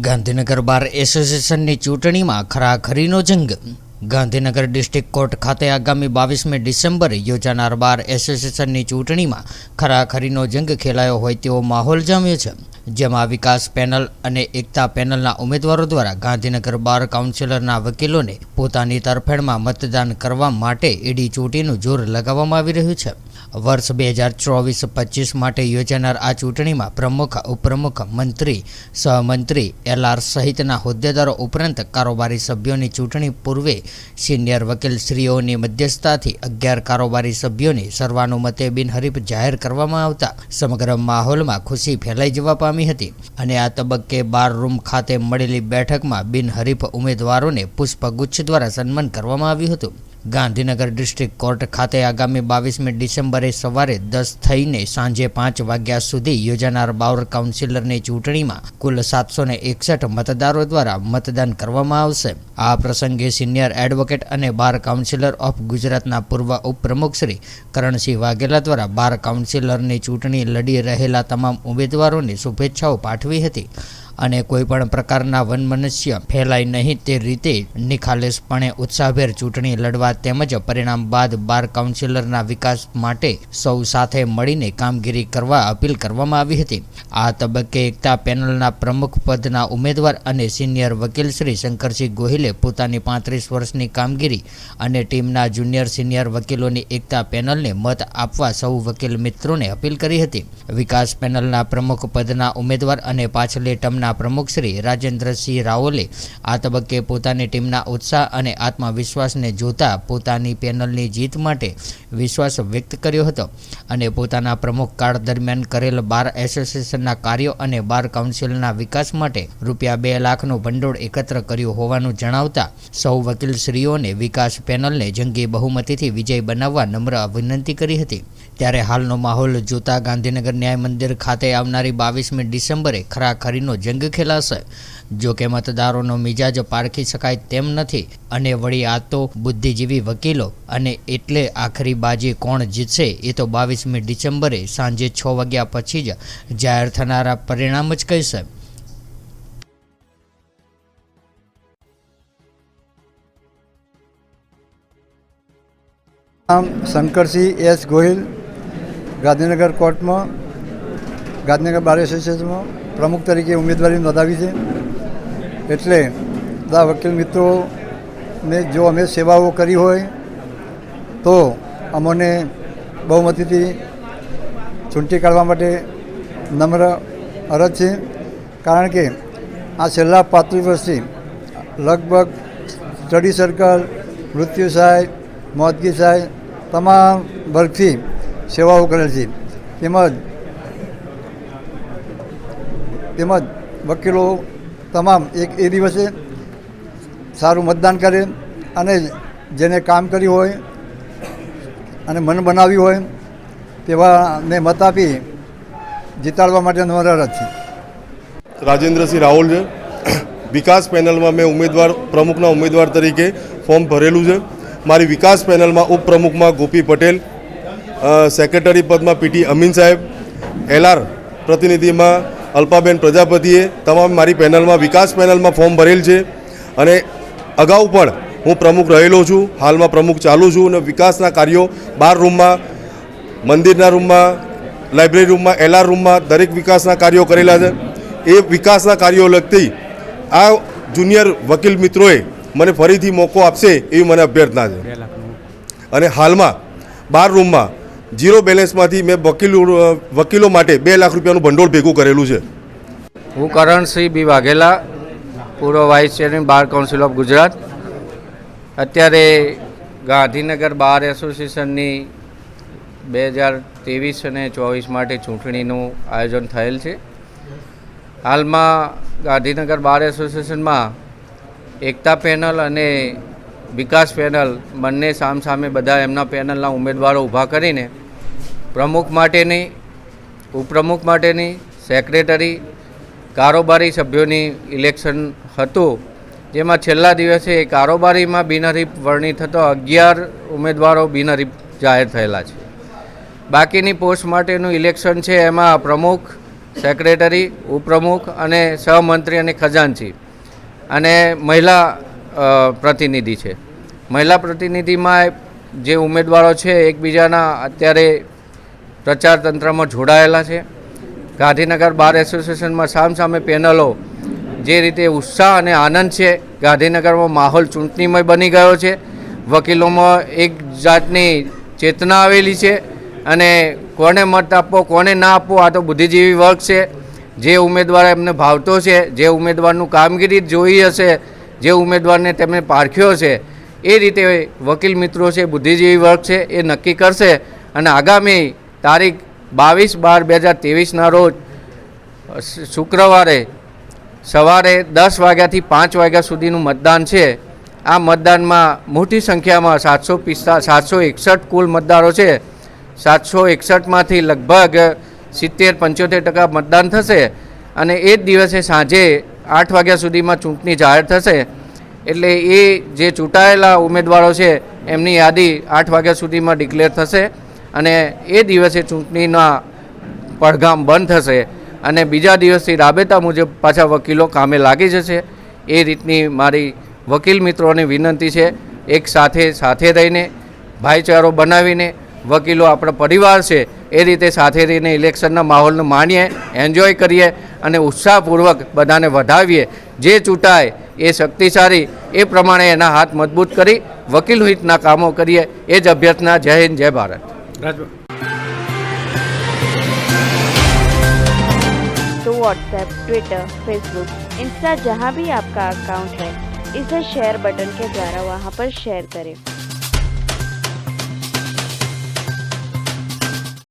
ગાંધીનગર બાર એસોસિએશનની ચૂંટણીમાં ખરાખરીનો જંગ. Gandhinagar district court ખાતે આગામી 22મી ડિસેમ્બરે યોજાનાર બાર એસોસિએશનની ચૂંટણીમાં ખરાખરીનો જંગ ખેલાયો હોય તેવો માહોલ જામ્યો છે, જેમાં વિકાસ પેનલ અને એકતા પેનલના ઉમેદવારો દ્વારા ગાંધીનગર બાર કાઉન્સિલરના વકીલોને પોતાની તરફેણમાં મતદાન કરવા માટે એડી ચોટીનું જોર લગાવવામાં આવી રહ્યું છે. વર્ષ 2024-25 માટે યોજાનાર આ ચૂંટણીમાં પ્રમુખ, ઉપપ્રમુખ, મંત્રી, સહમંત્રી, એલઆર સહિતના હોદ્દેદારો ઉપરાંત કારોબારી સભ્યોની ચૂંટણી પૂર્વે સિનિયર વકીલશ્રીઓની મધ્યસ્થતાથી 11 કારોબારી સભ્યોની સર્વાનુમતે બિનહરીફ જાહેર કરવામાં આવતા સમગ્ર માહોલમાં ખુશી ફેલાઈ જવા પામી હતી અને આ તબક્કે બાર રૂમ ખાતે મળેલી બેઠકમાં બિનહરીફ ઉમેદવારોને પુષ્પગુચ્છ દ્વારા સન્માન કરવામાં આવ્યું હતું. ગાંધીનગર ડિસ્ટ્રિક્ટ કોર્ટ ખાતે આગામી 22મી ડિસેમ્બરે સવારે 10 થઈને સાંજે 5 વાગ્યા સુધી યોજાનાર બાર કાઉન્સિલરની ચૂંટણીમાં કુલ 761 મતદારો દ્વારા મતદાન કરવામાં આવશે. આ પ્રસંગે સિનિયર એડવોકેટ અને બાર કાઉન્સિલર ઓફ ગુજરાતના પૂર્વ ઉપપ્રમુખ શ્રી કરણસિંહ વાઘેલા દ્વારા બાર કાઉન્સિલરની ચૂંટણી લડી રહેલા તમામ ઉમેદવારોને શુભેચ્છાઓ પાઠવી હતી અને કોઈપણ પ્રકારના વનમનસ્ય ફેલાય નહીં તે રીતે નિખાલસપણે ઉત્સાહભેર ચૂંટણી લડવા તેમજ પરિણામ બાદ બાર કાઉન્સિલરના વિકાસ માટે સૌ સાથે મળીને કામગીરી કરવા અપીલ કરવામાં આવી હતી. આ તબક્કે એકતા પેનલના પ્રમુખ પદના ઉમેદવાર અને સિનિયર વકીલ શ્રી શંકરસિંહ ગોહિલે પોતાની 35 વર્ષની કામગીરી અને ટીમના જુનિયર સિનિયર વકીલોની એકતા પેનલને મત આપવા સૌ વકીલ મિત્રોને અપીલ કરી હતી. વિકાસ પેનલના પ્રમુખ પદના ઉમેદવાર અને પાછલી ટર્મના પ્રમુખ શ્રી રાજેન્દ્રસિંહ રાઓલે આ તબક્કે પોતાની ટીમના ઉત્સાહ અને આત્મવિશ્વાસને જોતા પોતાની પેનલની જીત માટે વિશ્વાસ વ્યક્ત કર્યો હતો અને પોતાના પ્રમુખ કાળ દરમિયાન કરેલ બાર એસોસિએશનના કાર્યો અને બાર કાઉન્સિલના વિકાસ માટે રૂપિયા 2 લાખનું ભંડોળ એકત્ર કર્યું હોવાનું જણાવતા સૌ વકીલશ્રીઓને વિકાસ પેનલને જંગી બહુમતીથી વિજય બનાવવા નમ્ર વિનંતી કરી હતી. ત્યારે હાલનો માહોલ જોતા ગાંધીનગર ન્યાય મંદિર ખાતે આવનારી 22મી ડિસેમ્બરે ખરાખરીનો જંગ ખેલાશે. જો કે મતદારોનો મિજાજ પારખી શકાય તેમ નથી અને વળી આ તો બુદ્ધિજીવી વકીલો અને એટલે આખરી બાજી કોણ જીતશે એ તો 22મી ડિસેમ્બરે સાંજે 6 વાગ્યા પછી જ જાહેર થનારા પરિણામ જ કહેશે. શંકરસિંહ એસ ગોહિલ, ગાંધીનગર કોર્ટમાં ગાંધીનગર બાર એસોસિએશનમાં પ્રમુખ તરીકે ઉમેદવારી નોંધાવી છે. એટલે બધા વકીલ મિત્રોને જો અમે સેવાઓ કરી હોય તો અમને બહુમતીથી ચૂંટી કાઢવા માટે નમ્ર અરજ છે. કારણ કે આ છેલ્લા 35 વર્ષથી લગભગ સ્ટડી સર્કલ, મૃત્યુ સહાય, મોતગી સહાય તમામ વર્ગથી સેવાઓ કરેલ છે. તેમજ વકીલો તમામ એ દિવસે સારું મતદાન કરે અને જેને કામ કર્યું હોય અને મન બનાવ્યું હોય તેવાને મત આપી જીતાડવા માટે નમ્ર અરજ છે. રાજેન્દ્રસિંહ રાઓલ છે. વિકાસ પેનલમાં મેં પ્રમુખના ઉમેદવાર તરીકે ફોર્મ ભરેલું છે. મારી વિકાસ પેનલમાં ઉપપ્રમુખમાં ગોપી પટેલ, સેક્રેટરી પદમાં પીટી અમીન સાહેબ, એલઆર પ્રતિનિધિમાં અલ્પાબેન પ્રજાપતિએ તમામ મારી પેનલમાં વિકાસ પેનલમાં ફોર્મ ભરેલ છે અને અગાઉ પણ હું પ્રમુખ રહેલો છું. હાલમાં પ્રમુખ ચાલુ છું અને વિકાસના કાર્યો બાર રૂમમાં, મંદિરના રૂમમાં, લાઇબ્રેરી રૂમમાં, એલઆર રૂમમાં દરેક વિકાસના કાર્યો કરેલા છે. એ વિકાસના કાર્યો લગતી આ જુનિયર વકીલ મિત્રોએ મને ફરીથી મોકો આપશે એવી મને અભ્યર્થના છે. અને હાલમાં બાર રૂમમાં 0 બેલેન્સમાંથી મેં વકીલો માટે 2 લાખ રૂપિયાનું ભંડોળ ભેગું કરેલું છે. હું કરણસિંહ બી વાઘેલા, પૂર્વ vice chairman bar council of Gujarat. અત્યારે ગાંધીનગર બાર એસોસિએશનની 2023 અને 24 માટે ચૂંટણીનું આયોજન થયેલ છે. હાલમાં ગાંધીનગર બાર એસોસિએશનમાં એકતા પેનલ અને વિકાસ પેનલ બંને સામસામે બધા એમના પેનલના ઉમેદવારો ઊભા કરીને પ્રમુખ માટેની, ઉપપ્રમુખ માટેની, સેક્રેટરી, કારોબારી સભ્યોની ઇલેક્શન હતું. જેમાં છેલ્લા દિવસે કારોબારીમાં બિનહરીફ વરણી થતો 11 ઉમેદવારો બિનહરીફ જાહેર થયેલા છે. બાકીની પોસ્ટ માટેનું ઇલેક્શન છે એમાં પ્રમુખ, સેક્રેટરી, ઉપપ્રમુખ અને સહમંત્રી અને ખજાનચી અને મહિલા પ્રતિનિધિ છે. મહિલા પ્રતિનિધિમાં જે ઉમેદવારો છે એકબીજાના અત્યારે પ્રચાર તંત્રમાં જોડાયેલા છે. ગાંધીનગર બાર એસોસિએશનમાં સામસામે પેનલો જે રીતે ઉત્સાહ અને આનંદ છે, ગાંધીનગરમાં માહોલ ચૂંટણીમય બની ગયો છે. વકીલોમાં એક જાતની ચેતના આવેલી છે અને કોને મત આપવો કોને ના આપવો આ તો બુદ્ધિજીવી વર્ગ છે. જે ઉમેદવાર એમને ભાવતો છે, જે ઉમેદવારનું કામગીરી જોઈ હશે, જે ઉમેદવારને તેમણે પારખ્યો છે, એ રીતે વકીલ મિત્રો છે, બુદ્ધિજીવી વર્ગ છે, એ નક્કી કરશે. અને આગામી તારીખ 22/12/2023ના રોજ શુક્રવારે સવારે 10 વાગ્યાથી 5 વાગ્યા સુધીનું મતદાન છે. આ મતદાનમાં મોટી સંખ્યામાં 761 કુલ મતદારો છે. 761માંથી લગભગ 70-75% મતદાન થશે અને એ જ દિવસે સાંજે 8 વાગ્યા સુધીમાં ચૂંટણી જાહેર થશે. એટલે એ જે ચૂંટાયેલા ઉમેદવારો છે એમની યાદી 8 વાગ્યા સુધીમાં ડિક્લેર થશે અને એ દિવસે ચૂંટણીના પડઘામ બંધ થશે અને બીજા દિવસથી રાબેતા મુજબ પાછા વકીલો કામે લાગી જશે. એ રીતની મારી વકીલ મિત્રોને વિનંતી છે. એક સાથે રહીને ભાઈચારો બનાવીને વકીલો આપણો પરિવાર છે એ રીતે સાથે રહીને ઇલેક્શનના માહોલને માણીએ, એન્જોય કરીએ અને ઉત્સાહપૂર્વક બધાને વધાવીએ. જે ચૂંટાય એ શક્તિશાળી, એ પ્રમાણે એના હાથ મજબૂત કરી વકીલ હિતના કામો કરીએ. એ જ અભ્યર્થના. જય હિન્દ, જય ભારત. तो व्हाट्सएप, ट्विटर, फेसबुक, इंस्टा जहाँ भी आपका अकाउंट है, इसे शेयर बटन के द्वारा वहाँ पर शेयर करें